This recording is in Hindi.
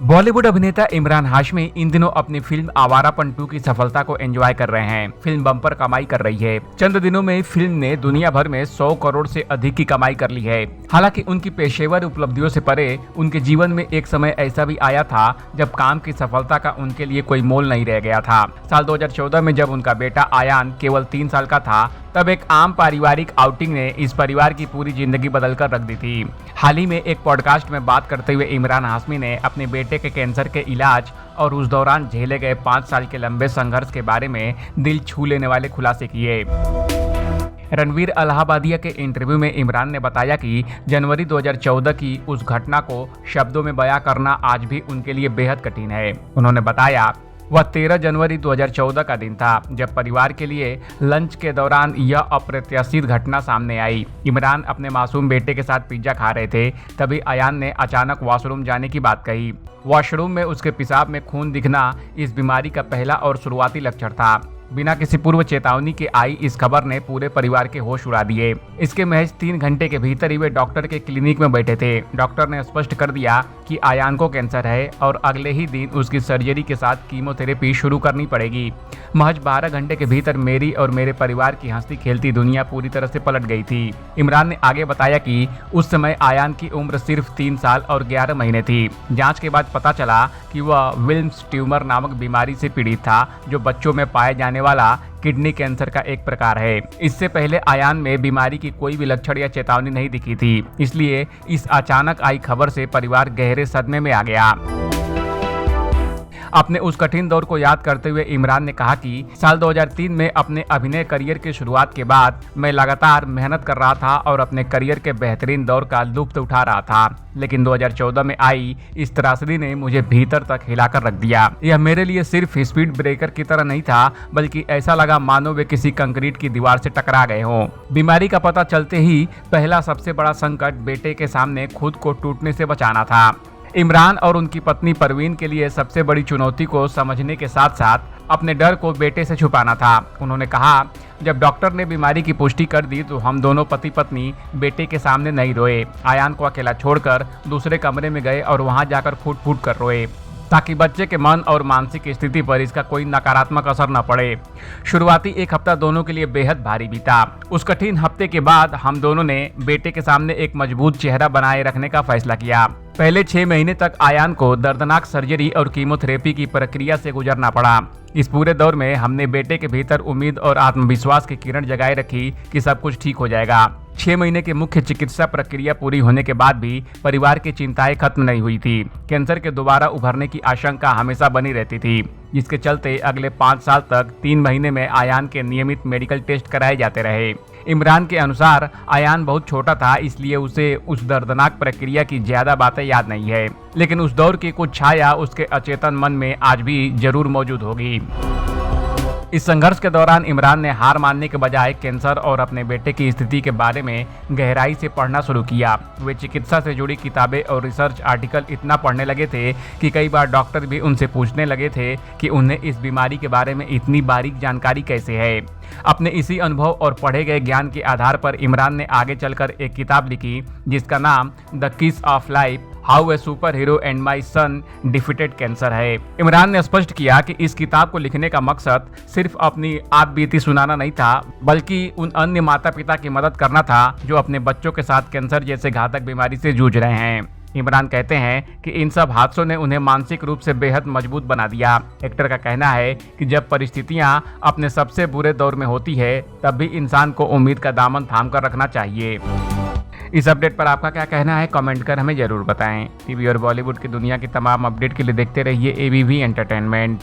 बॉलीवुड अभिनेता इमरान हाशमी इन दिनों अपनी फिल्म आवारापन 2 की सफलता को एंजॉय कर रहे हैं। फिल्म बम्पर कमाई कर रही है। चंद दिनों में फिल्म ने दुनिया भर में 100 करोड़ से अधिक की कमाई कर ली है। हालांकि उनकी पेशेवर उपलब्धियों से परे उनके जीवन में एक समय ऐसा भी आया था जब काम की सफलता का उनके लिए कोई मोल नहीं रह गया था। साल 2014 में जब उनका बेटा आयान केवल 3 साल का था, तब एक आम पारिवारिक आउटिंग ने इस परिवार की पूरी जिंदगी बदलकर रख दी थी। हाल ही में एक पॉडकास्ट में बात करते हुए इमरान हाशमी ने अपने बेटे के कैंसर के इलाज और उस दौरान झेले गए 5 साल के लंबे संघर्ष के बारे में दिल छू लेने वाले खुलासे किए। रणवीर अलाहाबादिया के इंटरव्यू में इमरान ने बताया कि जनवरी 2014 की उस घटना को शब्दों में बयां करना आज भी उनके लिए बेहद कठिन है। उन्होंने बताया, वह 13 जनवरी 2014 का दिन था जब परिवार के लिए लंच के दौरान यह अप्रत्याशित घटना सामने आई। इमरान अपने मासूम बेटे के साथ पिज्जा खा रहे थे, तभी अयान ने अचानक वॉशरूम जाने की बात कही। वॉशरूम में उसके पेशाब में खून दिखना इस बीमारी का पहला और शुरुआती लक्षण था। बिना किसी पूर्व चेतावनी के आई इस खबर ने पूरे परिवार के होश उड़ा दिए। इसके महज 3 घंटे के भीतर ही वे डॉक्टर के क्लिनिक में बैठे थे। डॉक्टर ने स्पष्ट कर दिया कि आयान को कैंसर है और अगले ही दिन उसकी सर्जरी के साथ कीमोथेरेपी शुरू करनी पड़ेगी। महज 12 घंटे के भीतर मेरी और मेरे परिवार की हंसती खेलती दुनिया पूरी तरह से पलट गई थी। इमरान ने आगे बताया कि उस समय आयान की उम्र सिर्फ 3 साल और 11 महीने थी। जांच के बाद पता चला कि वह विल्म्स ट्यूमर नामक बीमारी से पीड़ित था, जो बच्चों में पाए जाने वाला किडनी कैंसर का एक प्रकार है। इससे पहले आयान में बीमारी की कोई भी लक्षण या चेतावनी नहीं दिखी थी, इसलिए इस अचानक आई खबर से परिवार गहरे सदमे में आ गया। अपने उस कठिन दौर को याद करते हुए इमरान ने कहा कि साल 2003 में अपने अभिनय करियर की शुरुआत के बाद मैं लगातार मेहनत कर रहा था और अपने करियर के बेहतरीन दौर का लुत्फ उठा रहा था, लेकिन 2014 में आई इस त्रासदी ने मुझे भीतर तक हिलाकर रख दिया। यह मेरे लिए सिर्फ स्पीड ब्रेकर की तरह नहीं था, बल्कि ऐसा लगा मानो वे किसी कंक्रीट की दीवार से टकरा गए हों। बीमारी का पता चलते ही पहला सबसे बड़ा संकट बेटे के सामने खुद को टूटने से बचाना था। इमरान और उनकी पत्नी परवीन के लिए सबसे बड़ी चुनौती को समझने के साथ साथ अपने डर को बेटे से छुपाना था। उन्होंने कहा, जब डॉक्टर ने बीमारी की पुष्टि कर दी तो हम दोनों पति पत्नी बेटे के सामने नहीं रोए। आयान को अकेला छोड़कर दूसरे कमरे में गए और वहां जाकर फूट फूट कर रोए, ताकि बच्चे के मन और मानसिक स्थिति पर इसका कोई नकारात्मक असर न पड़े। शुरुआती 1 हफ्ता दोनों के लिए बेहद भारी बीता। उस कठिन हफ्ते के बाद हम दोनों ने बेटे के सामने एक मजबूत चेहरा बनाए रखने का फैसला किया। पहले 6 महीने तक आयान को दर्दनाक सर्जरी और कीमोथेरेपी की प्रक्रिया से गुजरना पड़ा। इस पूरे दौर में हमने बेटे के भीतर उम्मीद और आत्मविश्वास की किरण जगाए रखी कि सब कुछ ठीक हो जाएगा। 6 महीने की मुख्य चिकित्सा प्रक्रिया पूरी होने के बाद भी परिवार की चिंताएं खत्म नहीं हुई थी। कैंसर के दोबारा उभरने की आशंका हमेशा बनी रहती थी, जिसके चलते अगले 5 साल तक 3 महीने में आयान के नियमित मेडिकल टेस्ट कराए जाते रहे। इमरान के अनुसार आयान बहुत छोटा था, इसलिए उसे उस दर्दनाक प्रक्रिया की ज्यादा बातें याद नहीं है, लेकिन उस दौर की कुछ छाया उसके अचेतन मन में आज भी जरूर मौजूद होगी। इस संघर्ष के दौरान इमरान ने हार मानने के बजाय कैंसर और अपने बेटे की स्थिति के बारे में गहराई से पढ़ना शुरू किया। वे चिकित्सा से जुड़ी किताबें और रिसर्च आर्टिकल इतना पढ़ने लगे थे कि कई बार डॉक्टर भी उनसे पूछने लगे थे कि उन्हें इस बीमारी के बारे में इतनी बारीक जानकारी कैसे है। अपने इसी अनुभव और पढ़े गए ज्ञान के आधार पर इमरान ने आगे चलकर एक किताब लिखी जिसका नाम the kiss of life, how a super hero and my son defeated cancer है। इमरान ने स्पष्ट किया कि इस किताब को लिखने का मकसद सिर्फ अपनी आप बीती सुनाना नहीं था, बल्कि उन अन्य माता पिता की मदद करना था जो अपने बच्चों के साथ कैंसर जैसे घातक बीमारी से जूझ रहे हैं। इमरान कहते हैं कि इन सब हादसों ने उन्हें मानसिक रूप से बेहद मजबूत बना दिया। एक्टर का कहना है कि जब परिस्थितियां अपने सबसे बुरे दौर में होती है, तब भी इंसान को उम्मीद का दामन थाम कर रखना चाहिए। इस अपडेट पर आपका क्या कहना है, कमेंट कर हमें जरूर बताएं। टीवी और बॉलीवुड की दुनिया की तमाम अपडेट के लिए देखते रहिए ABV एंटरटेनमेंट।